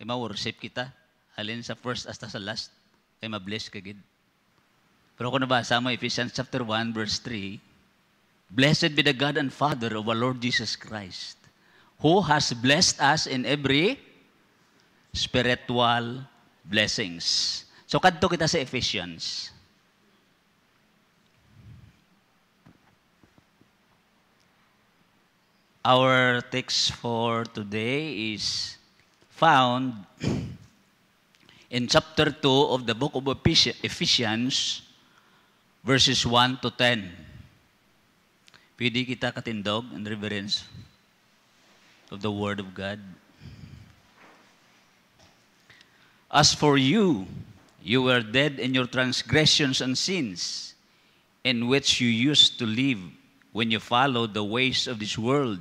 Kay ma-worship kita. Halin sa first hasta sa last. Kay ma-bless ka gid. Pero kung nabasa mo, Ephesians chapter 1, verse 3, Blessed be the God and Father of our Lord Jesus Christ, who has blessed us in every spiritual blessings. So, kadto kita sa Ephesians. Our text for today is found in chapter 2 of the book of Ephesians, verses 1 to 10. Pwede kita katindog in reverence of the Word of God. As for you, you were dead in your transgressions and sins, in which you used to live when you followed the ways of this world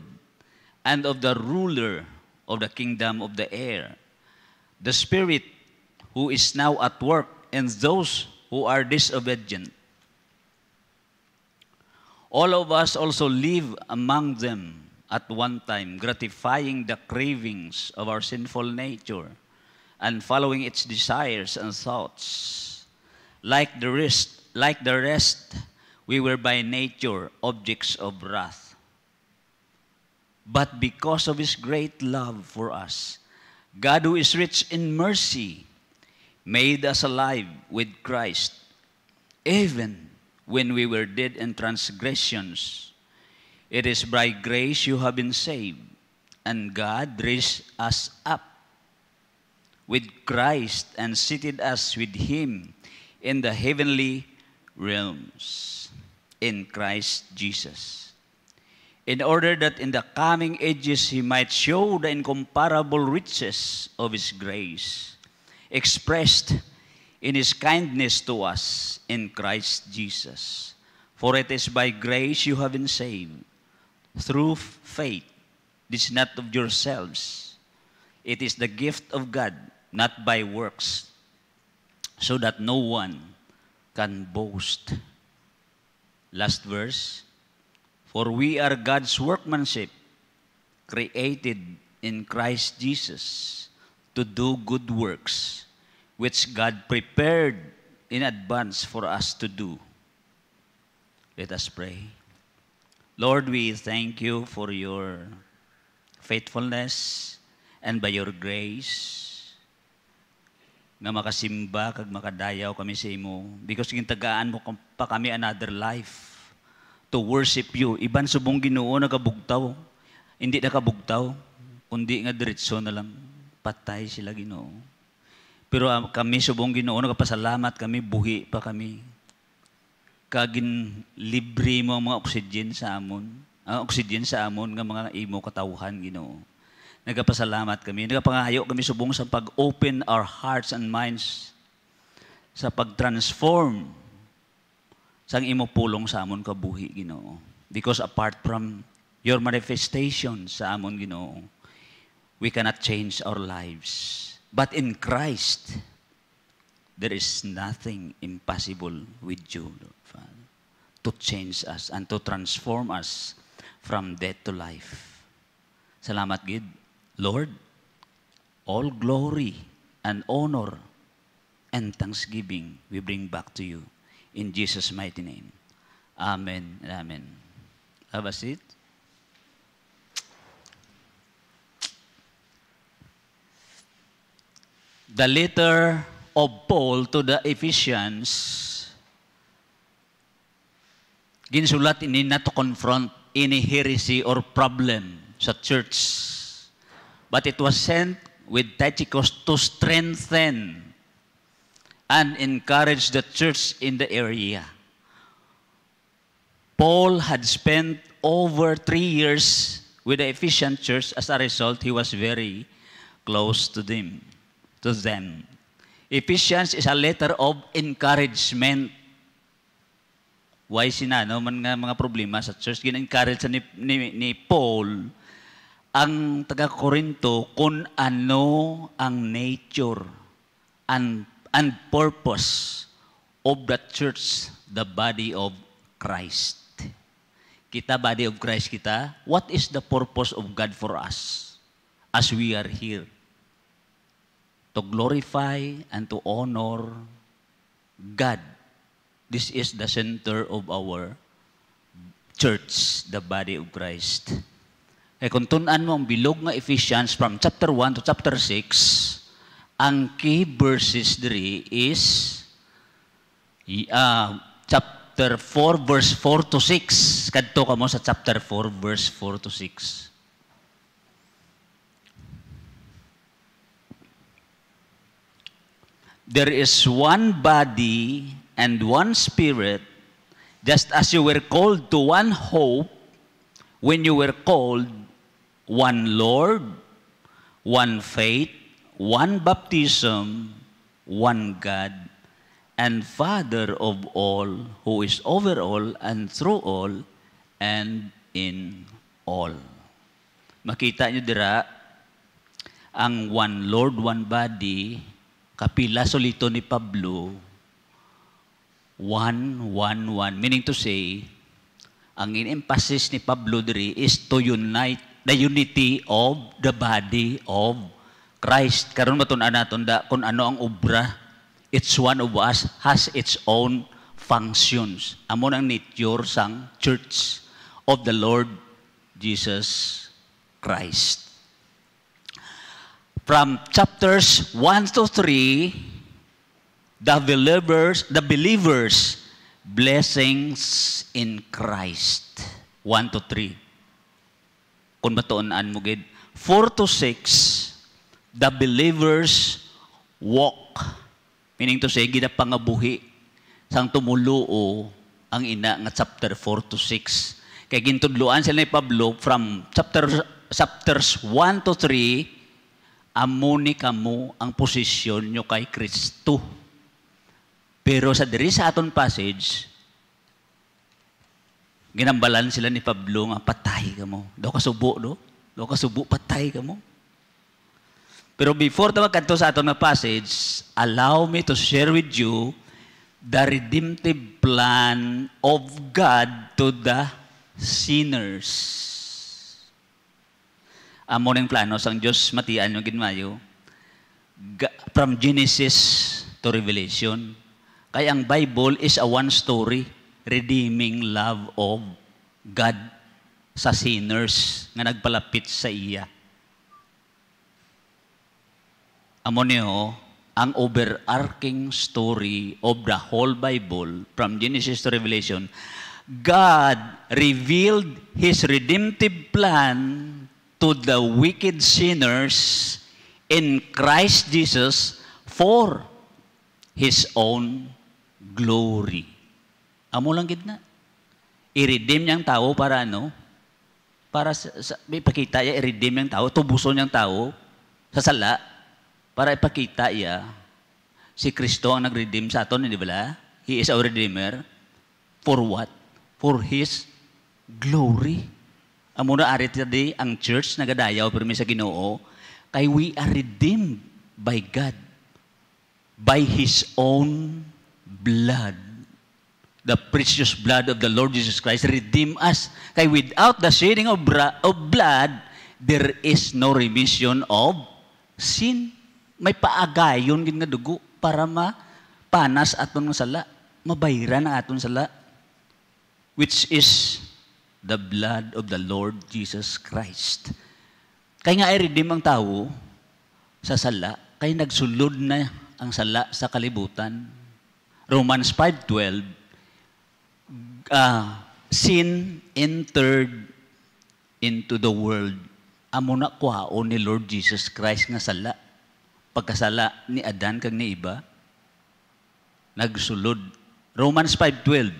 and of the ruler of the kingdom of the air, the Spirit who is now at work in those who are disobedient. All of us also live among them at one time, gratifying the cravings of our sinful nature and following its desires and thoughts. Like the rest, we were by nature objects of wrath. But because of His great love for us, God, who is rich in mercy, made us alive with Christ, even when we were dead in transgressions. It is by grace you have been saved, and God raised us up with Christ and seated us with Him in the heavenly realms in Christ Jesus, in order that in the coming ages He might show the incomparable riches of His grace, expressed in His kindness to us in Christ Jesus. For it is by grace you have been saved, through faith. This is not of yourselves. It is the gift of God, not by works, so that no one can boast. Last verse. For we are God's workmanship, created in Christ Jesus to do good works, which God prepared in advance for us to do. Let us pray. Lord, we thank you for your faithfulness and by your grace nga makasimba kag makadayaw kami sa imo because gintagaan mo pa kami another life to worship you. Iban subong Ginoo nakabugtaw, hindi nakabugtaw, kundi nga diretso na lang patay sila Ginoo. Pero kami subong Ginoo nagpasalamat kami, buhi pa kami. Kagin libre mo ang mga oxygen sa amon. Ang oxygen sa amon nga mga imo katawhan Ginoo. Nagpasalamat kami. Nagapangayo kami subong sa pag-open our hearts and minds sa pag-transform sang imo pulong sa amon kabuhi Ginoo. Because apart from your manifestation sa amon Ginoo, we cannot change our lives. But in Christ, there is nothing impossible with you, Lord Father, to change us and to transform us from death to life. Salamat, Gid. Lord, all glory and honor and thanksgiving we bring back to you. In Jesus' mighty name. Amen and amen. Have a seat. The letter of Paul to the Ephesians, ginsulat ini not to confront any heresy or problem sa church, but it was sent with Tychicus to strengthen and encourage the church in the area. Paul had spent over 3 years with the Ephesian church. As a result, he was very close to them. Ephesians is a letter of encouragement. Why sinano man nga mga problema sa church, gin-encourage ni Paul ang taga-Korinto kung ano ang nature and purpose of the church, the body of Christ. Kita, body of Christ kita, what is the purpose of God for us as we are here? to glorify and to honor God. This is the center of our church, the body of Christ. Kaya kung tunan mo ang bilog nga Ephesians from chapter 1 to chapter 6, ang key verses diri is chapter 4 verse 4 to 6. Kadto kamo sa chapter 4 verse 4 to 6. There is one body and one spirit, just as you were called to one hope when you were called, one Lord, one faith, one baptism, one God, and Father of all, who is over all and through all and in all. Makita nyo dira, ang one Lord, one body, kapila solito ni Pablo, one, meaning to say, ang in-emphasis ni Pablo diri is to unite the unity of the body of Christ. Karon matun-an naton da kung ano ang obra. Each one of us has its own functions. Amo ang nature sang church of the Lord Jesus Christ. From chapters 1 to 3, the believers, blessings in Christ. 1 to 3. Kung matuunan mo gid. 4 to 6, the believers walk. Meaning to say, ginapangabuhi sang tumuluo ang ina nga chapter 4 to 6. Kaya gintudluan sila ni Pablo from chapters 1 to 3, amuni kamo ang posisyon nyo kay Kristo. Pero sa diri sa aton passage, ginambalan sila ni Pablo nga patay ka mo. Daw kasubo, no? Daw kasubo, patay ka mo. Pero before tawag kanto sa aton na passage, allow me to share with you the redemptive plan of God to the sinners. Amo ning plano sang Dios matian yung ginmayo from Genesis to Revelation. Kaya ang Bible is a one story, redeeming love of God sa sinners nga nagpalapit sa iya. Amo niyo, ang overarching story of the whole Bible, from Genesis to Revelation, God revealed His redemptive plan to the wicked sinners in Christ Jesus for His own glory. Amo lang gid na. I-redeem niyang tao para ano? Para may ipakita niya, i-redeem niyang tao, tubuson niyang tao sa sala para ipakita niya si Kristo ang nag-redeem sa aton, di ba? He is our Redeemer. For what? For His glory. Amo na arit tadi ang church nagadayaw permi sa Ginoo kay we are redeemed by God by His own blood. The precious blood of the Lord Jesus Christ redeem us. Kay without the shedding of blood, there is no remission of sin. May paagayon gid nga dugo para mapanas aton nga sala, mabayran ang aton sala, which is the blood of the Lord Jesus Christ. Kaya nga i-redeem ang tao sa sala, kaya nagsulod na ang sala sa kalibutan. Romans 5:12, sin entered into the world. Amo na kuhaon ni Lord Jesus Christ nga sala. Pagkasala ni Adan kag ni iba, nagsulod. Romans 5:12.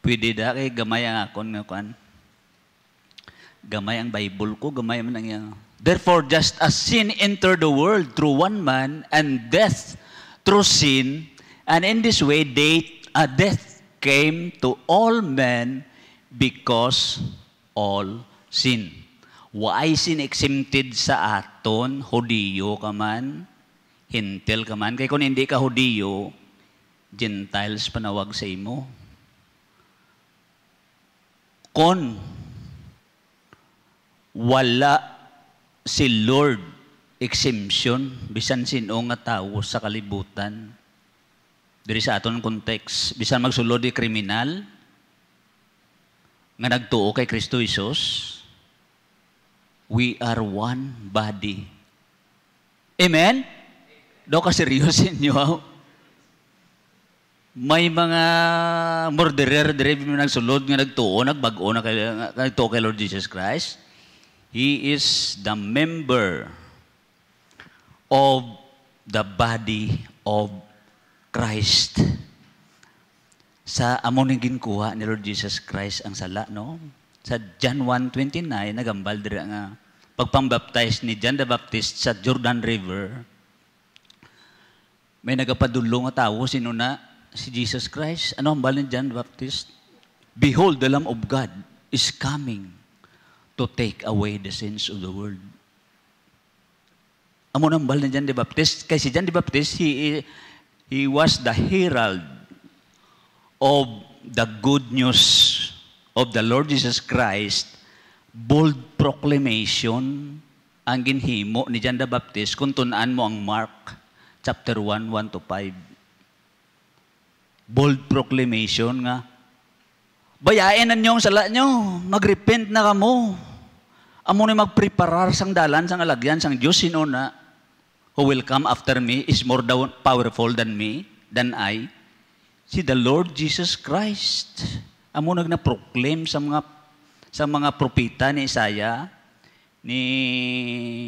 Pwede da kay gamay ang akon nga kuan. Gamay ang Bible ko, gamay man ang yang. Therefore, just as sin entered the world through one man, and death through sin, and in this way death came to all men because all sin. Why sin exempted sa aton? Hudiyo ka man, Hintil ka man. Kaya kung hindi ka Hudiyo, Gentiles panawag sa imo. Kung wala si Lord exemption bisan sino nga tawo sa kalibutan. Diri sa aton context, bisan magsulod di kriminal nga nagtuo kay Kristo Jesus, we are one body. Amen? Do ka seryoso inyo? May mga murderer dire nagsulod nga nagtuo, nagbag-o na nagtuo kay Lord Jesus Christ. He is the member of the body of Christ. Sa amo ning ginkuha ni Lord Jesus Christ ang sala, no? Sa John 1:29 nagambal dira nga pagpambaptize ni John the Baptist sa Jordan River. May nagapadulong nga tawo, sino na? Si Jesus Christ. Ano ang bal ni John the Baptist? Behold, the Lamb of God is coming to take away the sins of the world. Amo nang bal ni John the Baptist. Kay si John the Baptist, he was the herald of the good news of the Lord Jesus Christ. Bold proclamation ang ginhimo ni John the Baptist kung tunan mo ang Mark chapter 1, 1-5. Bold proclamation nga, bayain na nyo ang sala nyo, mag-repent na kamo. Amo na magpreparar sang dalan, sang alagyan, sang Diyos, sino na, who will come after me is more powerful than me, than I. Si the Lord Jesus Christ. Amo nagna-proclaim sa mga propeta ni Isaiah, ni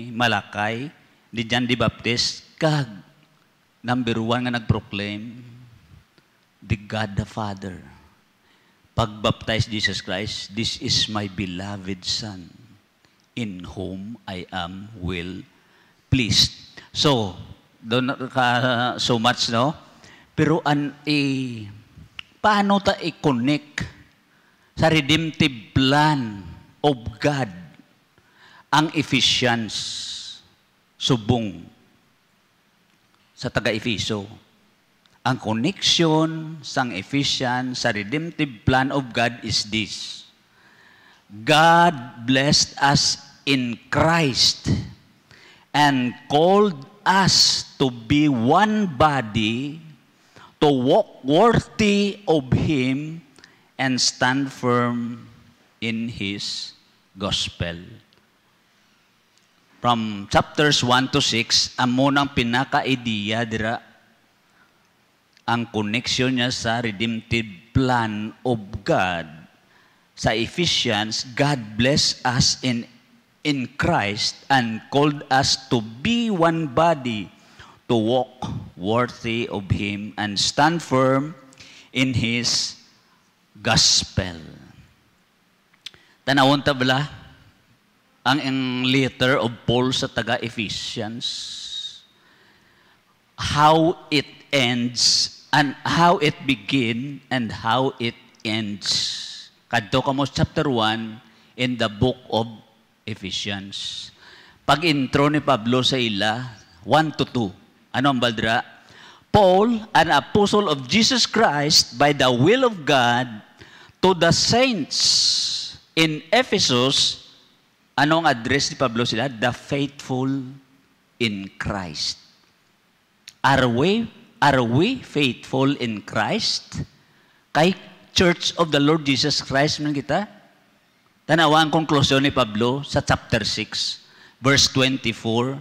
Malakay, ni John the Baptist, kag number 1 nga nag-proclaim, the God the Father. Pag-baptize Jesus Christ, this is my beloved Son, in whom I am well pleased. So, doon ka so much, no? Pero paano ta i-connect sa redemptive plan of God ang Ephesians subong sa taga-Efeso? Ang connection sang Ephesians sa redemptive plan of God is this. God blessed us in Christ and called us to be one body, to walk worthy of Him and stand firm in His gospel. From chapters 1-6, amo nang pinaka-ideya dira ang connection niya sa redemptive plan of God. Sa Ephesians, God blessed us in Christ and called us to be one body, to walk worthy of Him and stand firm in His gospel. Tanawon ta bala ang letter of Paul sa taga-Ephesians, how it ends and how it begin and how it ends. Kadto kamo chapter 1 in the book of Ephesians. Pag-intro ni Pablo sa ila 1-2. Ano ang baldra? Paul, an apostle of Jesus Christ by the will of God, to the saints in Ephesus. Anong address ni Pablo sila? The faithful in Christ. Are we faithful in Christ? Kay Church of the Lord Jesus Christ man kita? Tanawa ang konklusyon ni Pablo sa chapter 6, verse 24.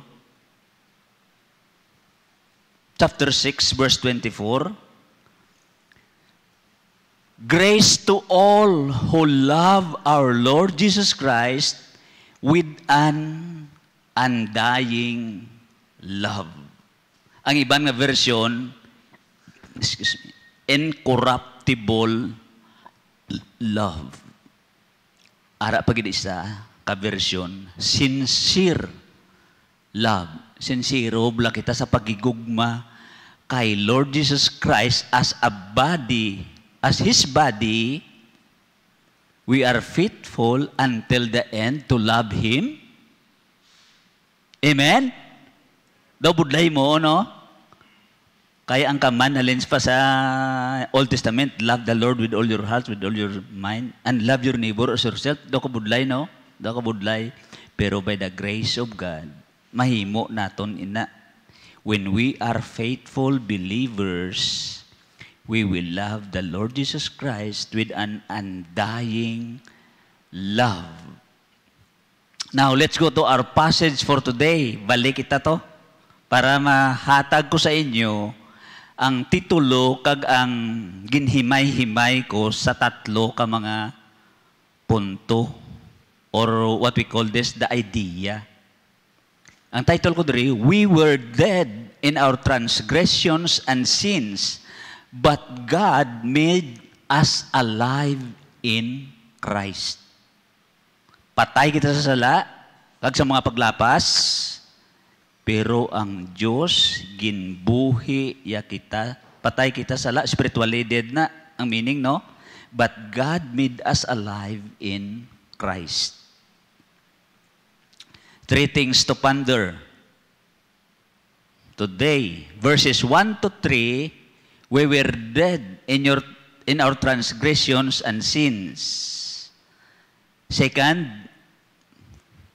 Chapter 6, verse 24. Grace to all who love our Lord Jesus Christ with an undying love. Ang ibang na version, incorruptible love. Ara pag isa ka version, sincere love. Sincero bala kita sa pagigugma kay Lord Jesus Christ as a body, as His body. We are faithful until the end to love Him. Amen? Daw budlay mo, no? Kaya ang kaman halin pa sa Old Testament, love the Lord with all your heart, with all your mind, and love your neighbor as yourself. Daw ka budlay, no? Daw ka budlay. Pero by the grace of God, mahimo naton ina. When we are faithful believers, we will love the Lord Jesus Christ with an undying love. Now, let's go to our passage for today. Balik kita to para mahatag ko sa inyo ang titulo kag ang ginhimay-himay ko sa tatlo ka mga punto or what we call this, the idea. Ang title ko diri, we were dead in our transgressions and sins, but God made us alive in Christ. Patay kita sa sala, kag sa mga paglapas, pero ang Diyos ginbuhi ya kita, patay kita sa sala, spiritually dead na ang meaning, no? But God made us alive in Christ. 3 things to ponder. Today, verses 1 to 3, we were dead in our transgressions and sins. Second,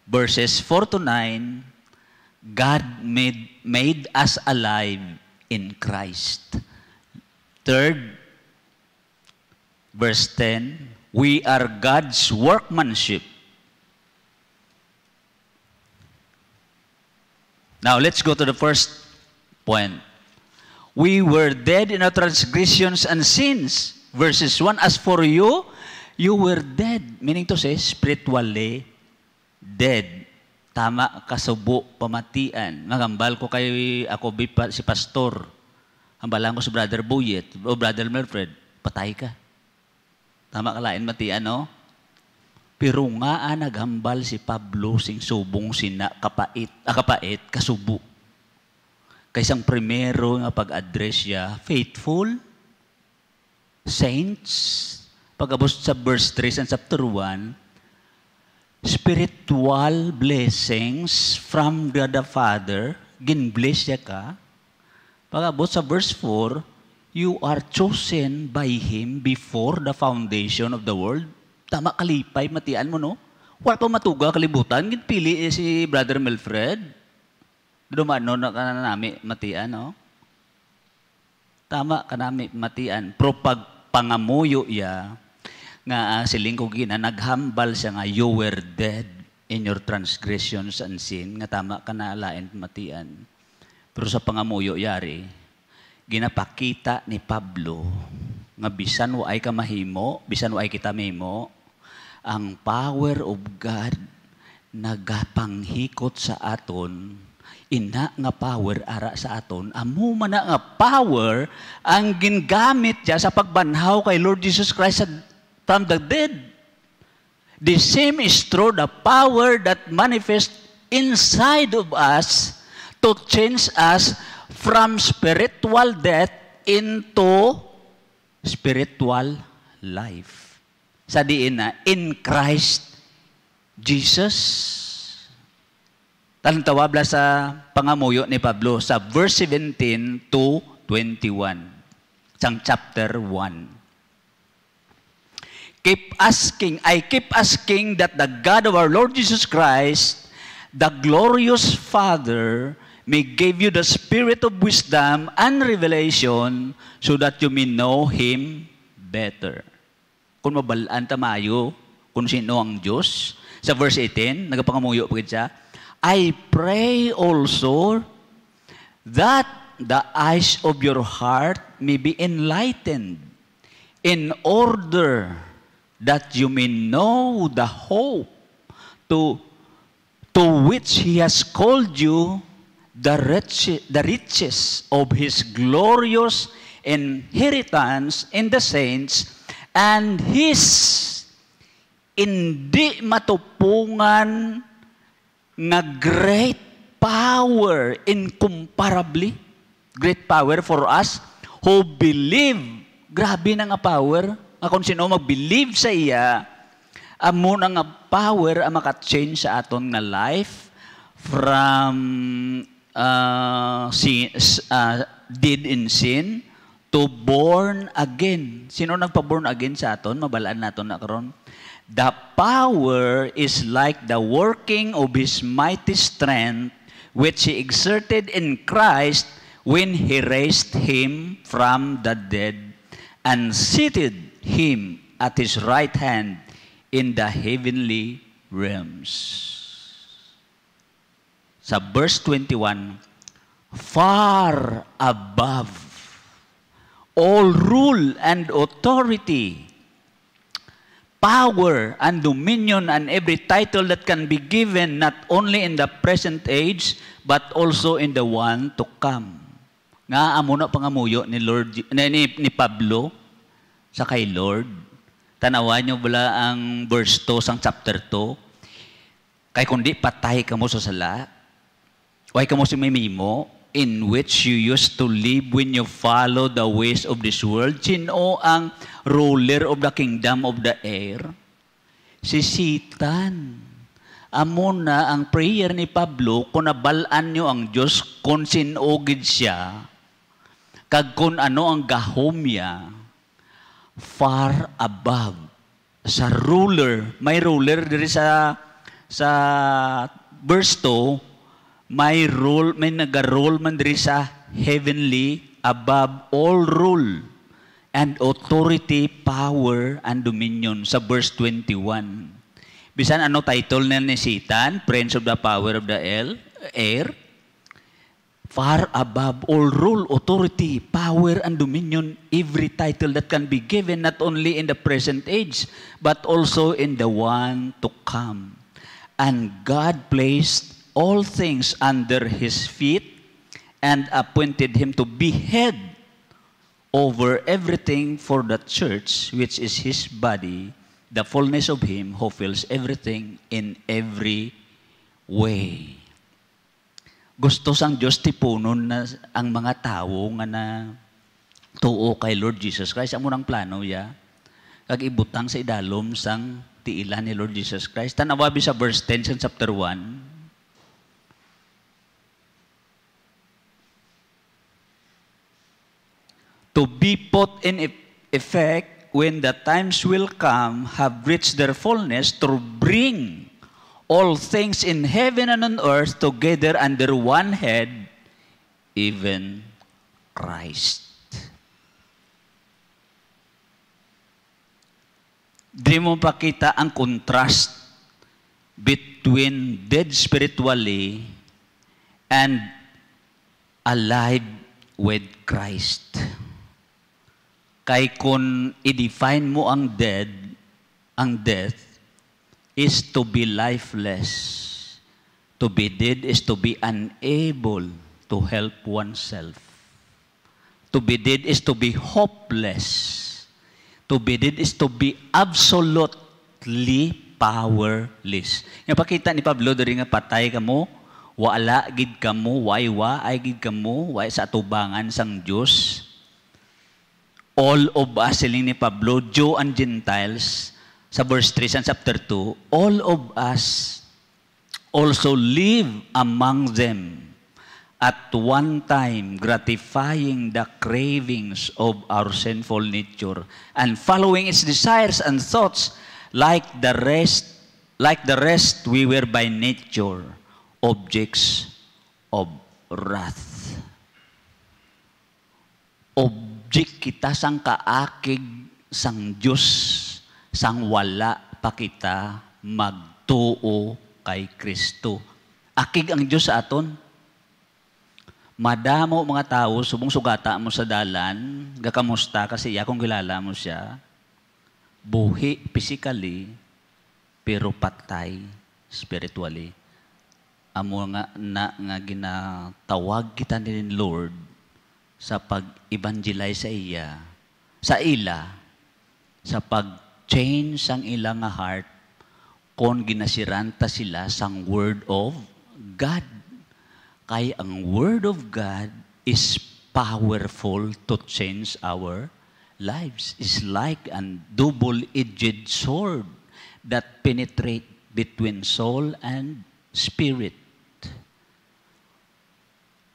verses 4 to 9, God made us alive in Christ. Third, verse 10, we are God's workmanship. Now, let's go to the first point. We were dead in our transgressions and sins. Verses 1, as for you, you were dead. Meaning to say, spiritually dead. Tama, kasubo, pamatian. Magambal ko kay ako si pastor. Hambalan ko si Brother Buyet o Brother Melfred, patay ka. Tama ka lain, matian, no? Pero nga naghambal si Pablo sing subong sina kapait, kasubo. Kaysang primero nga pag-address siya, faithful, saints, pag-abot sa verse 3 sa chapter 1, spiritual blessings from God the Father, gin-bless siya ka. Pag-abot sa verse 4, you are chosen by Him before the foundation of the world. Tama, kalipay, matian mo, no? Wala pa matuga, kalibutan. Ginpili si Brother Melfred. Dumano na ka na nami, matian, no? Tama ka nami, matian. Pero pag pangamuyo ya, nga siling ko gina, naghambal siya nga, you were dead in your transgressions and sin. Nga tama ka na alain, matian. Pero sa pangamuyo yari, ginapakita ni Pablo, nga bisan wa ay ka mahimo, bisan wa ay kita mahimo, ang power of God nagapanghikot sa aton, ina nga power ara sa aton, amo man nga power ang gingamit diya sa pagbanhaw kay Lord Jesus Christ from the dead. The same is true, the power that manifests inside of us to change us from spiritual death into spiritual life. Sa diin na, in Christ Jesus. Talantawabla sa pangamuyo ni Pablo sa verse 17 to 21. Sang chapter 1. I keep asking that the God of our Lord Jesus Christ, the glorious Father, may give you the spirit of wisdom and revelation so that you may know Him better. Kung mabalaan tamayo, kung sino ang Diyos, sa verse 18, nagapangamuyo pa siya, I pray also that the eyes of your heart may be enlightened in order that you may know the hope to which He has called you, the riches of His glorious inheritance in the saints, and His hindi matupungan nga great power, incomparably great power for us who believe. Grabe na nga power. Kung sino mag-believe sa iya, amo na nga power ang maka-change sa aton nga life from dead in sin to born again. Sino nagpa-born again sa aton? Mabalaan naton na karon. The power is like the working of His mighty strength which he exerted in Christ when he raised him from the dead and seated him at his right hand in the heavenly realms. Sa verse 21, far above all rule and authority, power and dominion and every title that can be given not only in the present age but also in the one to come. Nga amo na pangamuyo ni Lord ni Pablo sa kay Lord. Tanawan niyo bala ang verse 2 sang chapter 2. Kay kundi patay kamo sa sala. Way kamo si mimimo in which you used to live when you follow the ways of this world. Sino ang ruler of the kingdom of the air? Si Satan. Amo na ang prayer ni Pablo, kung nabalaan nyo ang Diyos, kung sinugid siya, kag kung ano ang gahomya, far above. Sa ruler, may ruler diri sa verse 2, may naga-rule man diri sa heavenly, above all rule and authority, power, and dominion sa verse 21. Bisan ano title ni Satan? Prince of the power of the air. Far above all rule, authority, power, and dominion, every title that can be given not only in the present age, but also in the one to come. And God placed all things under his feet and appointed him to be head over everything for the church, which is his body, the fullness of him who fills everything in every way. Gusto sang Diyos tipunon na ang mga tao nga na tuo kay Lord Jesus Christ. Amo nang plano ya. Kag ibutang sa idalom sang tiilan ni Lord Jesus Christ. Tanawabi sa verse 10 sa chapter 1. To be put in effect when the times will come, have reached their fullness, to bring all things in heaven and on earth together under one head, even Christ. Di mo pakita ang contrast between dead spiritually and alive with Christ. Kay kung i-define mo ang death is to be lifeless. To be dead is to be unable to help oneself. To be dead is to be hopeless. To be dead is to be absolutely powerless. Nga pakita ni Pablo diri nga patay kamo, wala gid kamo, ay gid kamo, way sa atubangan sang Dios. All of us, siling ni Pablo, Jew and Gentiles, sa verse 3 sa chapter 2, all of us also live among them at one time, gratifying the cravings of our sinful nature and following its desires and thoughts. Like the rest, we were by nature objects of wrath. Object kita sang kaakig sang Diyos, sang wala pa kita magtuo kay Kristo. Akig ang Diyos sa aton. Madamo mga tao, subong sugata mo sa dalan, gakamusta kasi kung kilala mo siya, buhi physically, pero patay spiritually. Amo nga ginatawag kita ni Lord sa pag-evangelize sa ila, sa pag-change ang ilang heart, kung ginasiranta sila sang Word of God. Kaya ang Word of God is powerful to change our lives. It's like a double-edged sword that penetrates between soul and spirit.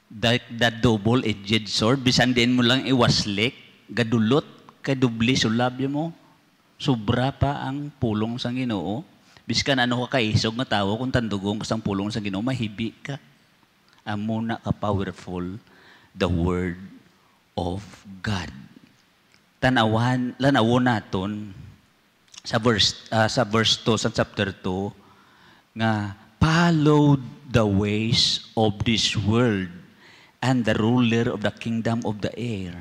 That double-edged sword, bisan din mo lang iwaslik, gadulot, kadubli sulabyo mo, sobra pa ang pulong sang Ginoo. Biskan ano ka kaisog nga tao, kung tandugong ka sang pulong sang Ginoo, mahibi ka. amo na ka-powerful the Word of God. Lanawon naton sa verse 2 sa chapter 2 nga follow the ways of this world and the ruler of the kingdom of the air.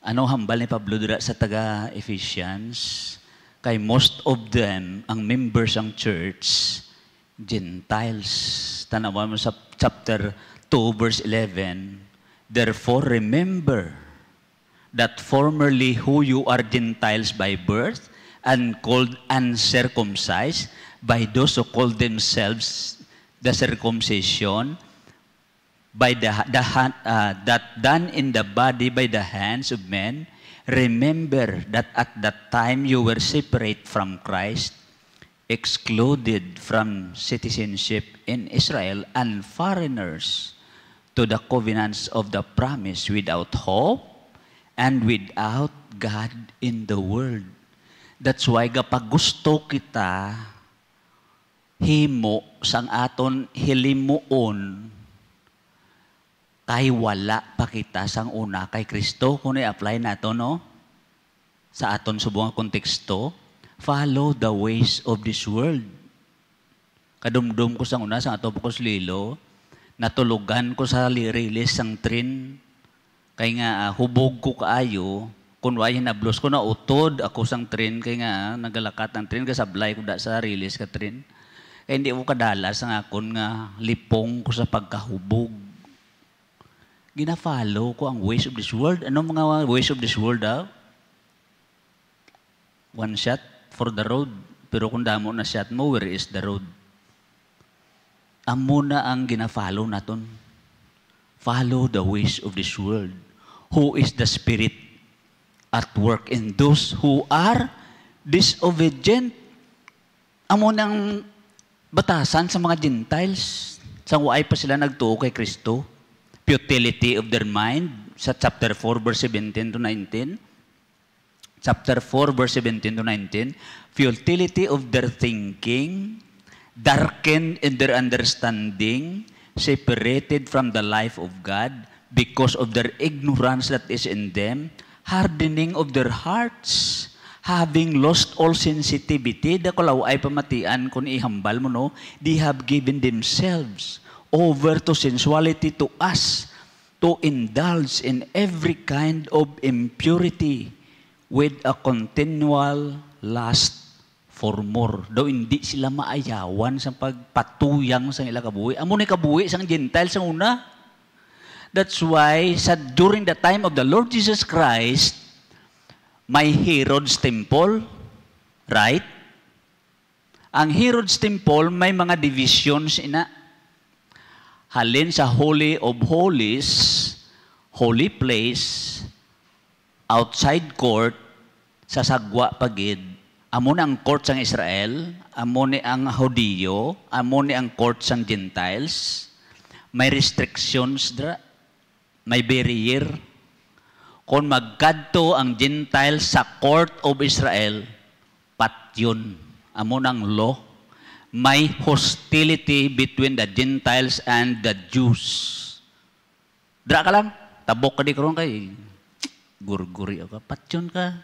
Ano hambal ni Pablo dira sa taga Ephesians? Kay most of them, ang members ng church, Gentiles. Tanawan mo sa chapter 2, verse 11, therefore remember that formerly who you are Gentiles by birth and called uncircumcised by those who call themselves the circumcision by that done in the body by the hands of men. Remember that at that time you were separate from Christ, excluded from citizenship in Israel, and foreigners to the covenants of the promise, without hope and without God in the world. That's why kapag gusto kita himo sang aton hilimuon, kay wala pa kita sang una kay Kristo. Kung i-apply nato, no? Sa aton subong konteksto, follow the ways of this world. Kadumdum ko sang una, sang ato ko lilo, natulugan ko sa release sang train, kay nga hubog ko kaayo, kung wala hinablos ko na utod ako sang train, kay nga nagalakat ang train, kasablay ko da sa release ka train. Kaya hindi ko kadala sang akon nga lipong ko sa pagkahubog. Gina-follow ko ang ways of this world. Ano mga ways of this world, One shot for the road. Pero kung damo na shot mo, where is the road? Amo na ang gina-follow naton. Follow the ways of this world. Who is the Spirit at work in those who are disobedient? Amo nang batasan sa mga Gentiles. Sa waay pa sila nagtuo kay Kristo. Futility of their mind, sa chapter 4, verse 17 to 19. Chapter 4, verse 17 to 19. Futility of their thinking, darkened in their understanding, separated from the life of God, because of their ignorance that is in them, hardening of their hearts, having lost all sensitivity. Dakulaw ay pamatian kung ihambal mo, no? They have given themselves over to sensuality, to us, to indulge in every kind of impurity with a continual lust for more. Daw hindi sila maayawan sa pagpatuyang sa ilang kabuhi. Amo ni kabuhi sang Gentiles sang una. That's why during the time of the Lord Jesus Christ, may Herod's temple, right? Ang Herod's temple may mga divisions ina. Halin sa Holy of Holies, holy place, outside court, sa sagwa pagid, amo na ang court sang Israel, amo ni ang Hudiyo, amo ni ang court sang Gentiles. May restrictions dra, may barrier. Kung magkadto ang Gentiles sa court of Israel, patyon, amo nang law. May hostility between the Gentiles and the Jews. Dra ka lang, tabok ka di karon kay gurguri ka, patyon ka.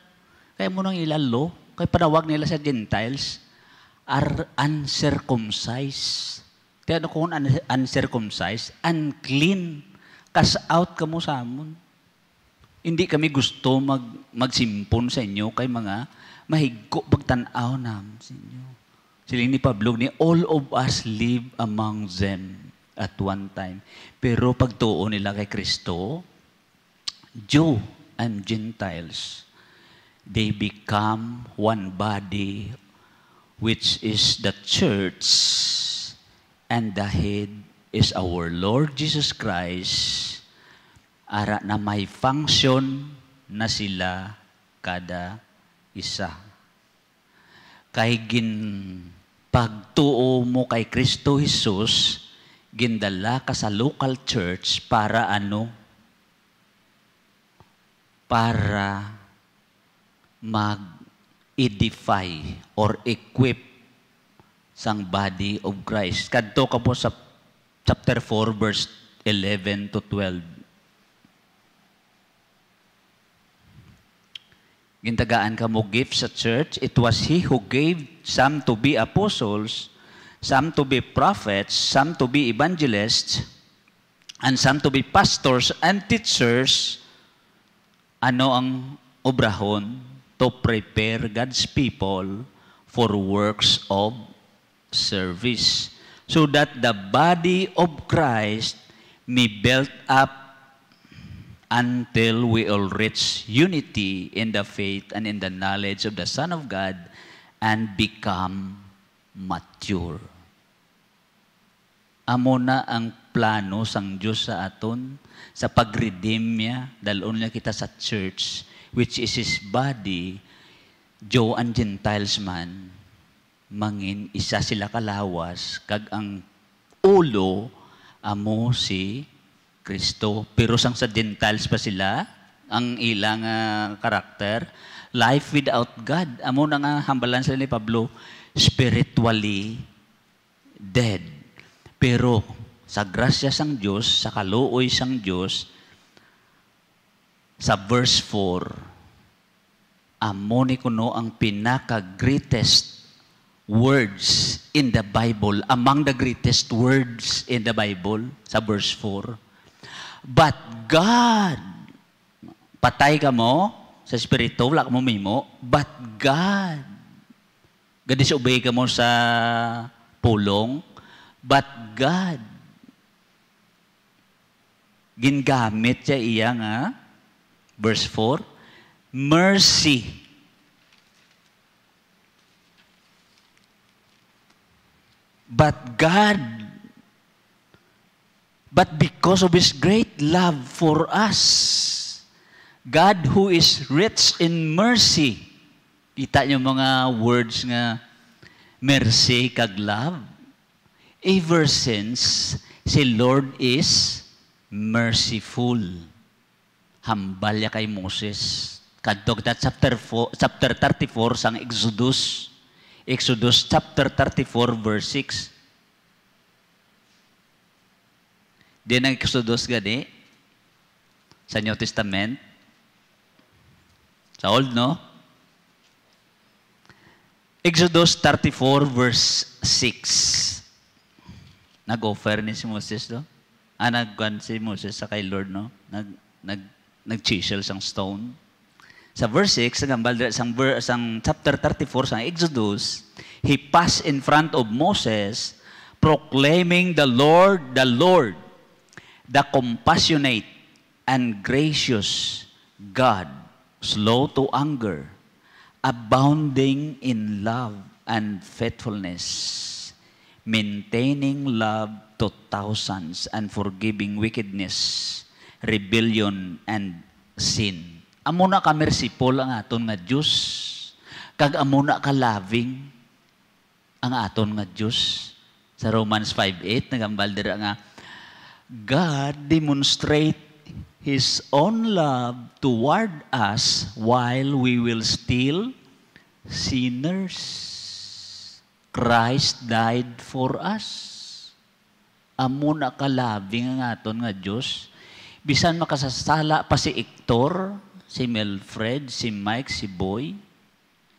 Kaya mo nang ilalo, kay panawag nila sa Gentiles are uncircumcised. Kaya ano kung uncircumcised, unclean, cast out ka mo sa amon. Hindi kami gusto magsimpon sa inyo kay mga mahigko pagtanaw namin sa inyo. Siling ni Pablo ni, all of us live among them at one time. Pero pagtuo nila kay Kristo, Jew and Gentiles, they become one body, which is the church, and the head is our Lord Jesus Christ, ara na may function na sila kada isa. Kay pagtuo mo kay Kristo Jesus, gindala ka sa local church para ano? Para mag-edify or equip sang body of Christ. Kadto ka po sa chapter 4, verse 11 to 12. Gintagaan ka mo gifts sa church. It was He who gave some to be apostles, some to be prophets, some to be evangelists, and some to be pastors and teachers. Ano ang obrahon? To prepare God's people for works of service, so that the body of Christ may build up until we all reach unity in the faith and in the knowledge of the Son of God and become mature. Amo na ang plano sang Diyos sa aton sa pag-redeem niya, dalon niya kita sa church, which is His body. Joe and Gentiles man, mangin isa sila kalawas, kag ang ulo, amo si Kristo. Pero sang sa Gentiles pa sila, ang ilang karakter, life without God. Amo na nga hambalan sila ni Pablo, spiritually dead. Pero sa grasya sang Diyos, sa kaluoy sang Diyos, sa verse 4, amo ni kuno ang pinaka-greatest words in the Bible, among the greatest words in the Bible, sa verse 4. But God, patay ka mo sa espiritu, wala ka mo mimo, but God, disobey ka mo sa pulong, but God, gingamit siya iya nga, verse 4, mercy. But God, but because of His great love for us, God who is rich in mercy, kita niyo mga words nga, mercy kag love, ever since si Lord is merciful. Hambal ya kay Moses. Kadtog ta chapter 34 sang Exodus. Exodus chapter 34 verse 6. Din ang Exodus gani sa New Testament. Sa Old, no? Exodus 34 verse 6. Nag-offer ni si Moses, no? Nagkuhan si Moses sa kay Lord, no? Nag-chisel sang stone. Sa verse 6, sang chapter 34 sang Exodus, he passed in front of Moses, proclaiming the Lord, the compassionate and gracious God, slow to anger, abounding in love and faithfulness, maintaining love to thousands, and forgiving wickedness, rebellion, and sin. Amo na ka merciful ang aton nga Diyos. Kag amo na ka loving ang aton nga Diyos. Sa Romans 5:8, nagambal dira nga, God demonstrate His own love toward us while we will still sinners. Christ died for us. Amo na ka loving ang aton nga Diyos. Bisan makasasala pa si Hector, si Melfred, si Mike, si Boy,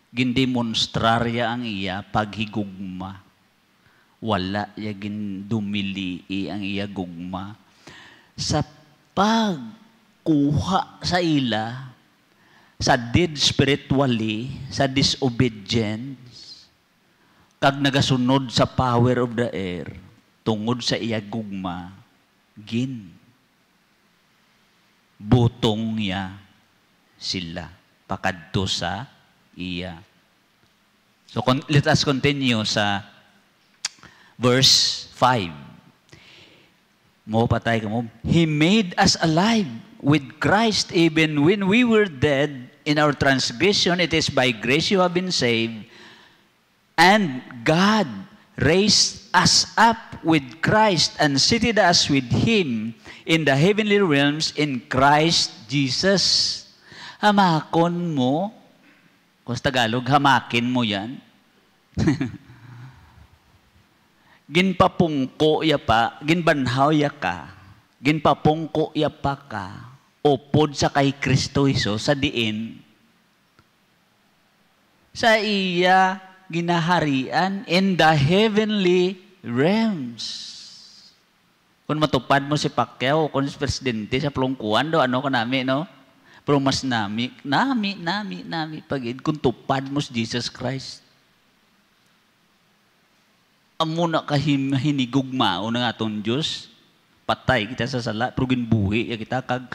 gindemonstrarya ang iya paghigugma. Wala ya gindumilii ang iya gugma. Sa pagkuha sa ila, sa dead spiritually, sa disobedience, kag nagasunod sa power of the air, tungod sa iya gugma, butong niya sila pakadto sa iya. So let us continue sa verse 5. Mo patay ka mo. He made us alive with Christ even when we were dead in our transgression. It is by grace you have been saved. And God raised us up with Christ and seated us with Him in the heavenly realms in Christ Jesus. Hamakon mo, kung sa Tagalog, hamakin mo yan. ginpapungko ya pa, ginbanhaw ya ka, ginpapungko ya pa ka, upod sa kay Kristo Hesus sa diin, sa iya ginaharian in the heavenly realms. Kung matupad mo si Pacquiao, kung si Presidente sa plongkuan do, ano ka nami, no? Pero mas nami, pagid, kung tupad mo si Jesus Christ. Amo na hinigugmao ng atong Diyos, patay kita sa sala, pero ginbuhi ya kita, kag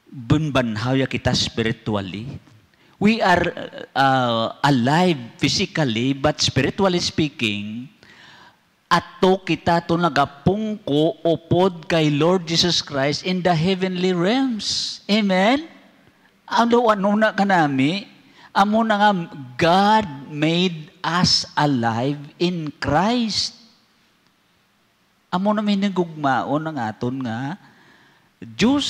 banbanhaw ya kita spiritually. We are alive physically, but spiritually speaking, ato kita to nagapungko upod kay Lord Jesus Christ in the heavenly realms. Amen? Ano na kanami? Amo na nga, God made us alive in Christ. Amo na may nagugmaon ng aton nga Diyos.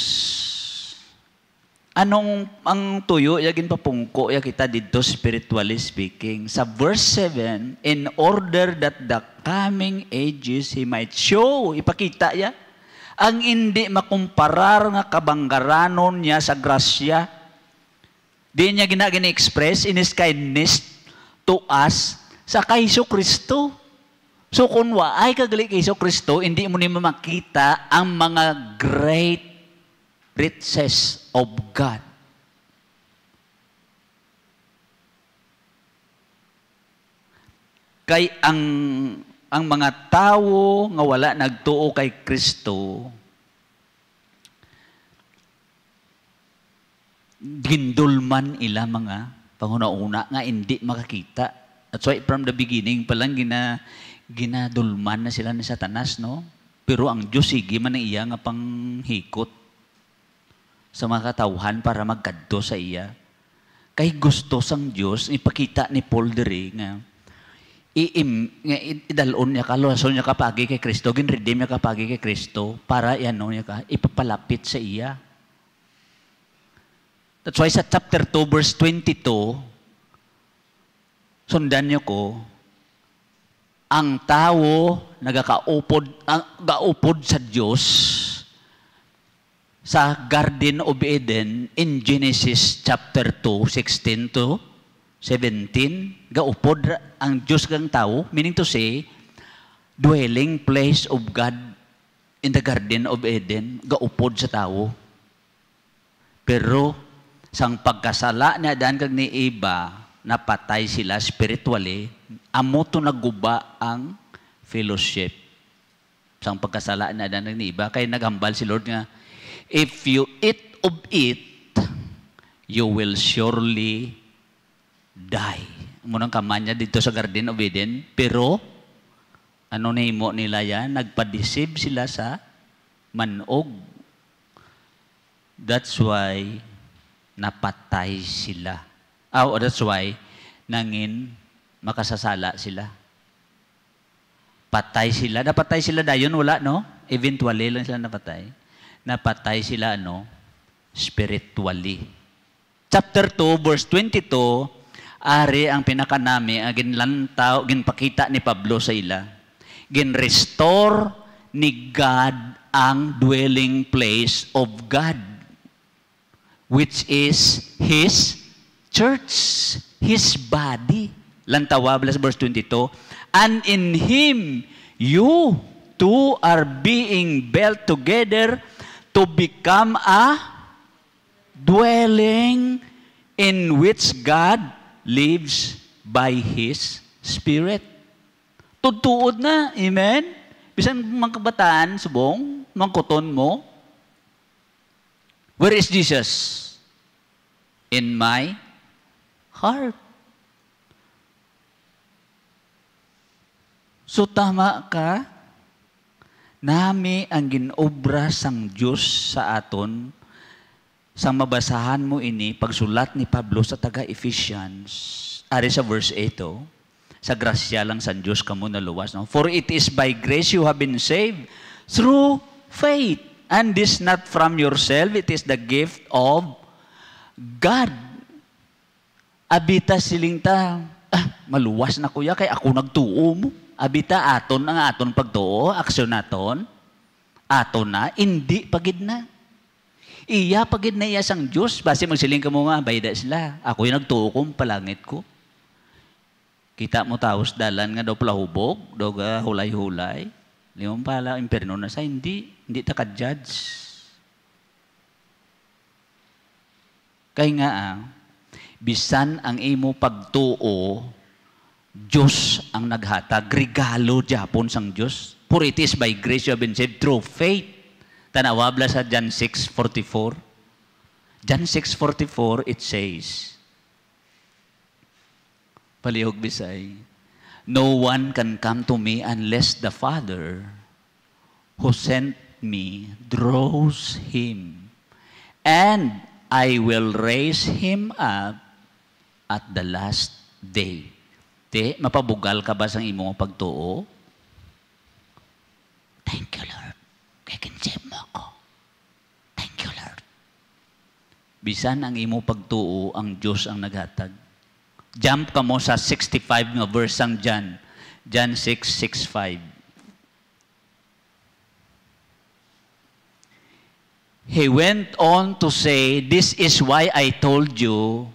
Anong ang tuyo, yagin papungko, ya kita dito spiritually speaking. Sa verse 7, in order that the coming ages He might show, ipakita ya, ang hindi makumparar nga kabanggaranon niya sa grasya. Di niya gina-express in His kindness to us sa kay Hesus Kristo. So kung waay kagali kay Hesus Kristo, hindi mo ni makita ang mga great riches of God. Kay ang mga tao nga wala nagtuo kay Kristo, gindulman ila mga panguna-una nga hindi makakita. That's why from the beginning palang ginadulman na sila ni Satanas, no? Pero ang Diyos sige man ang iya nga panghikot sa mga katawhan para magkadto sa iya. Kay gusto sang Diyos, ipakita ni Paul diri nga idalon niya ka, luwason niya kapagi kay Kristo, ginredeem niya kapagi kay Kristo, para ano niya ka, ipapalapit sa iya. That's why sa chapter 2, verse 22, sundan niyo ko, ang tao gaupod sa Diyos sa Garden of Eden in Genesis chapter 2, 16 to 17, gaupod ang Diyos kang tao, meaning to say, dwelling place of God in the Garden of Eden, gaupod sa tao. Pero, sang pagkasala ni Adan kag ni Eva, napatay sila spiritually, amo to naguba ang fellowship. Sang pagkasala ni Adan kag ni Eva, kaya naghambal si Lord nga, if you eat of it, you will surely die. Munang kamanya dito sa Garden of Eden, pero ano na imo nila yan? Nagpadisib sila sa manog. That's why napatay sila. That's why nangin makasasala sila. Patay sila. Napatay sila dayon, wala, no? Eventually lang sila napatay. Napatay sila, spiritually. Chapter 2, verse 22, ari ang pinakanami, ginlantaw, ginpakita ni Pablo sa ila. Ginrestore ni God ang dwelling place of God, which is His church, His body. Lantawa, verse 22, and in Him, you two are being built together to become a dwelling in which God lives by His Spirit. Tutuod na, amen? Bisan mga kabataan, subong, mangkuton mo, where is Jesus? In my heart. So tama ka, nami ang ginobra sang Diyos sa aton, sang mabasahan mo ini, pagsulat ni Pablo sa taga-Ephesians, ari sa verse 8, sa grasya lang sa Diyos kamo naluwas. No? For it is by grace you have been saved through faith. And this not from yourself, it is the gift of God. Abita siling ta, maluwas na kuya, kay ako nagtuo mo. Abita aton ang aton pagtuo, aksyon naton, aton na, hindi pagid na. Iya pagid na iya sang Diyos, base magsiling ka mo nga, bayda sila. Ako yung nagtuo kong palangit ko. Kita mo taos dalan nga daw palahubog, daw hulay-hulay. Limang pala, imperno na sa, hindi ta ka-judge. Kaya nga, bisan ang imo pagtuo, Diyos ang naghatag, regalo Japon sang Diyos. For it is by grace you have been saved through faith. Tanawabla sa John 6:44. John 6:44, it says, palihog Bisay, no one can come to me unless the Father who sent me draws him, and I will raise him up at the last day. Te, mapabugal ka ba sa imong pagtuo? Thank you, Lord. Kaya kinsip mo ako. Thank you, Lord. Bisan ang imong pagtuo, ang Diyos ang naghatag. Jump ka mo sa 65 nga verse ang John. John 6:65. He went on to say, this is why I told you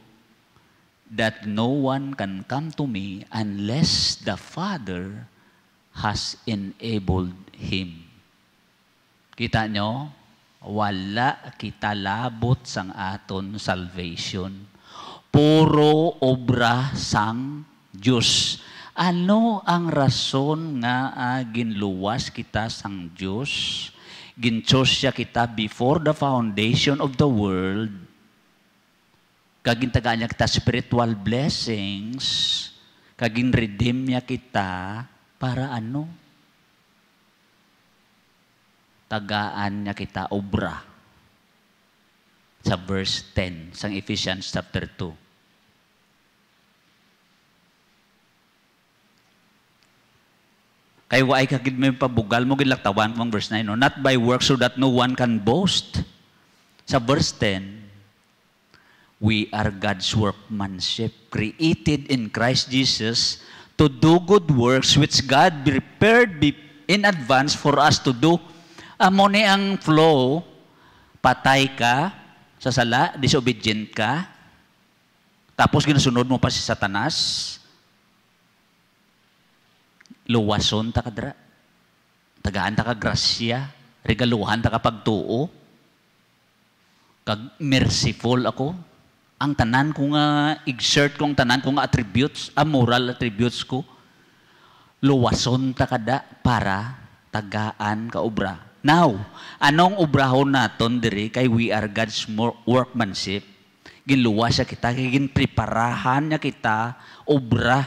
that no one can come to me unless the Father has enabled him. Kita nyo? Wala kita labot sang aton salvation. Puro obra sang Diyos. Ano ang rason nga ginluwas kita sang Diyos? Ginchosya kita before the foundation of the world. Kagintagaan niya kita spiritual blessings, kagin redeem niya kita para ano? Tagaan niya kita obra. Sa verse 10, sa Ephesians chapter 2. Kay waay kagid may pabugal mo gilaktawan mong verse 9, no? Not by works so that no one can boast. Sa verse 10, we are God's workmanship, created in Christ Jesus to do good works which God prepared in advance for us to do. Amo ni ang flow, patay ka sa sala, disobedient ka, tapos ginasunod mo pa si Satanas, luwason ta kadra, tagaan ta ka grasya, regaluhan ta ka pagtuo, kag merciful ako, ang tanan ko nga exert kong tanan ko nga attributes, moral attributes ko, luwason ta kada para tagaan ka obra. Now, anong obrahon naton diri kay we are God's workmanship? Ginluwas siya kita, ginpreparahan niya kita obra.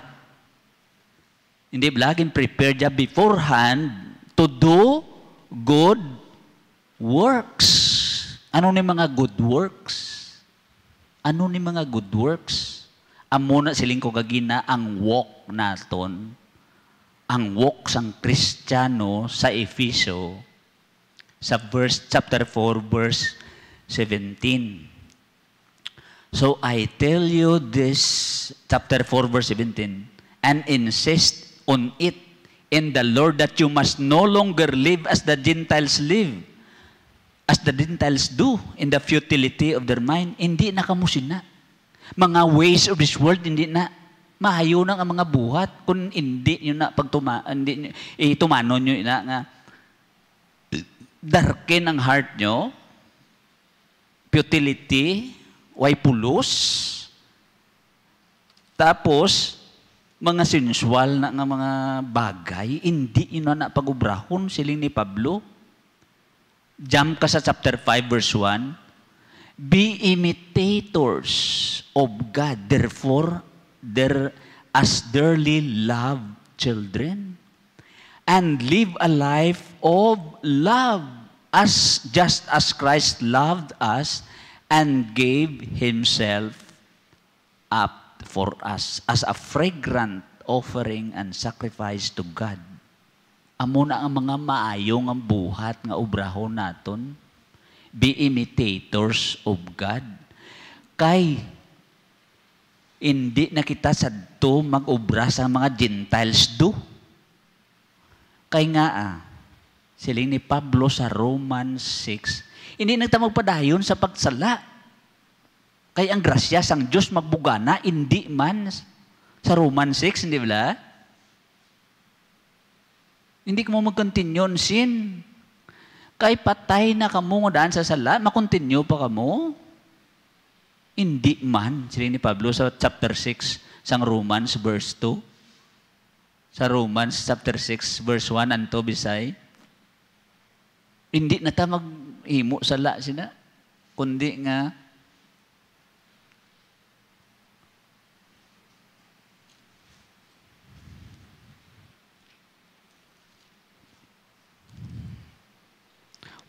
Hindi ba prepare niya beforehand to do good works. Ano ni mga good works? Ano ni mga good works? Amo na siling ko gagina ang walk naton. Ang walk sang Kristiyano sa Efeso sa chapter 4 verse 17. So I tell you this, chapter 4 verse 17, and insist on it in the Lord that you must no longer live as the Gentiles live, as the Gentiles do in the futility of their mind. Hindi na kamusin na. Mga ways of this world, hindi na. Mahayo na ang mga buhat kung hindi nyo na tumanon nyo na nga darken ang heart nyo, futility, way pulos, tapos mga sensual na nga mga bagay, hindi ino na pag-ubrahon siling ni Pablo. Jump ka sa chapter 5 verse 1. Be imitators of God, therefore, as dearly loved children, and live a life of love, just as Christ loved us and gave Himself up for us as a fragrant offering and sacrifice to God. Amo na ang mga maayong ang buhat nga obrahon naton. Be imitators of God. Kay hindi na kita sadto mag-obra sa mga Gentiles do. Kay nga siling ni Pablo sa Romans 6, hindi nagtamagpadayon sa pagsala. Kay ang grasya sang Diyos magbugana, hindi man sa Romans 6, hindi ba? Hindi ka mo mag-continue sin. Kay patay na kamo nga daan sa sala, makontinue pa kamo. Hindi man, siling ni Pablo sa chapter 6 sang Romans verse 2. Sa Romans chapter 6 verse 1 and 2 bisay, hindi na ta maghimo sala sila, kundi nga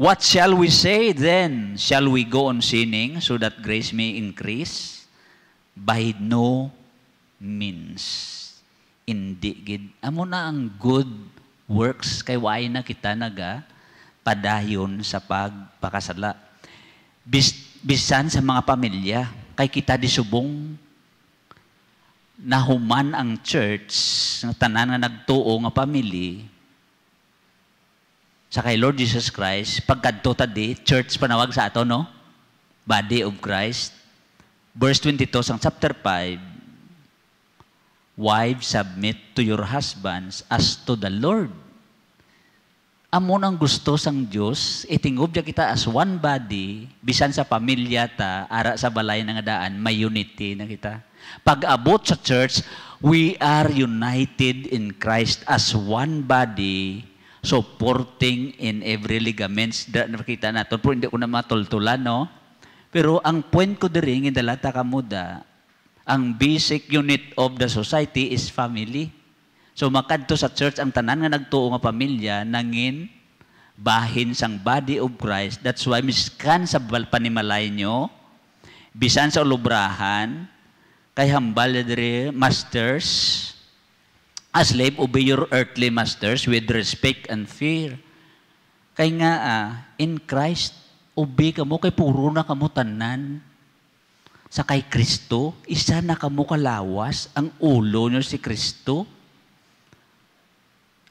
what shall we say then? Shall we go on sinning so that grace may increase? By no means. Hindi gid. Amo na ang good works kay waay na kita padayon sa pagpakasala. Bisan sa mga pamilya, kay kita disubong nahuman ang church, ng tanan nga nagtuo nga pamilya, sa kay Lord Jesus Christ, pagkadto tadi, church panawag sa ato, no? Body of Christ. Verse 22 sang chapter 5, wives, submit to your husbands as to the Lord. Amon ang gusto sang Diyos, itingob niya kita as one body, bisan sa pamilya ta, ara sa balay nga daan, may unity na kita. Pag-abot sa church, we are united in Christ as one body, supporting in every ligaments. Nakita natin, pero hindi ko na matultulan, no? Pero ang point ko diri, ng dalata kamuda, ang basic unit of the society is family. So makadto sa church ang tanan nga nagtuo nga pamilya nangin bahin sang body of Christ. That's why miskan sa panimalay nyo, bisan sa ulubrahan, kay hambal diri masters, as slave obey your earthly masters with respect and fear. Kay nga in Christ obey kamo kay puro na kamo tanan. Sa kay Kristo, isa na kamo kalawas, ang ulo nyo si Kristo.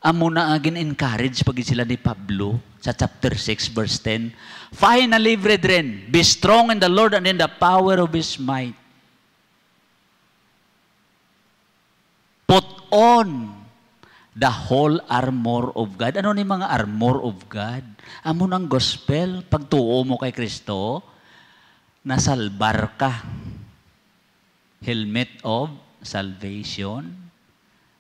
Amo na agin encourage pag sila ni Pablo sa chapter 6 verse 10. Finally, brethren, be strong in the Lord and in the power of His might. Put on the whole armor of God. Ano ni mga armor of God? Amo ng gospel, pagtuo mo kay Kristo, nasalbar ka. Helmet of salvation,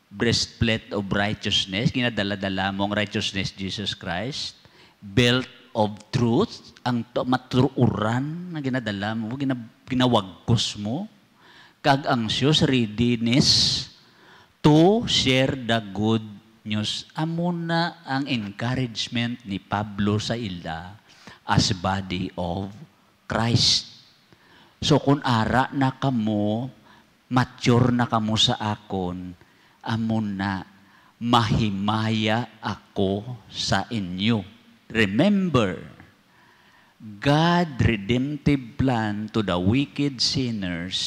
breastplate of righteousness, ginadala-dala mong righteousness Jesus Christ, belt of truth, ang matururan na ginadala mo, ginawagkos mo, kag ang shoes, readiness to share the good news. Amo na ang encouragement ni Pablo sa ila as body of Christ. So kung ara na kamo, mature na kamo sa akon, amo na mahimaya ako sa inyo. Remember, God redemptive plan to the wicked sinners,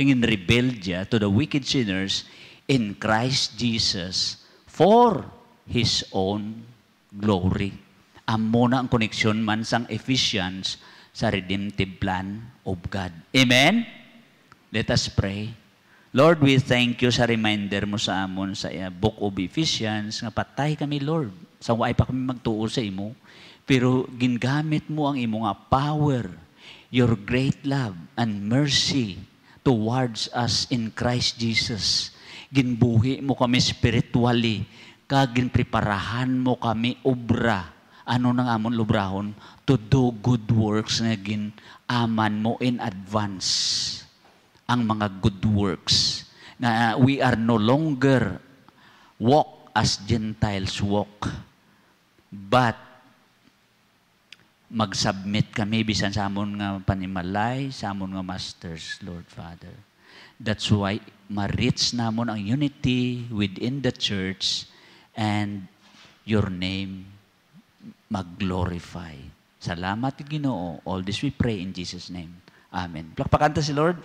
in rebellia to the wicked sinners in Christ Jesus for His own glory. Amo na ang koneksyon man sang Ephesians sa redemptive plan of God. Amen? Let us pray. Lord, we thank you sa reminder mo sa amon sa book of Ephesians nga patay kami, Lord. Sa waay pa kami magtuo sa imo. Pero gingamit mo ang imo nga power, your great love and mercy towards us in Christ Jesus. Ginbuhi mo kami spiritually, kag ginpreparahan mo kami obra. Ano nang amon lubrahon? To do good works nga aman mo in advance. Ang mga good works. Na we are no longer walk as Gentiles walk. But mag-submit kami bisan sa amon nga panimalay, sa amon nga masters, Lord Father. That's why ma-reach namon ang unity within the church and your name mag-glorify. Salamat, Ginoo. All this we pray in Jesus' name. Amen. Plakpakan ta si Lord.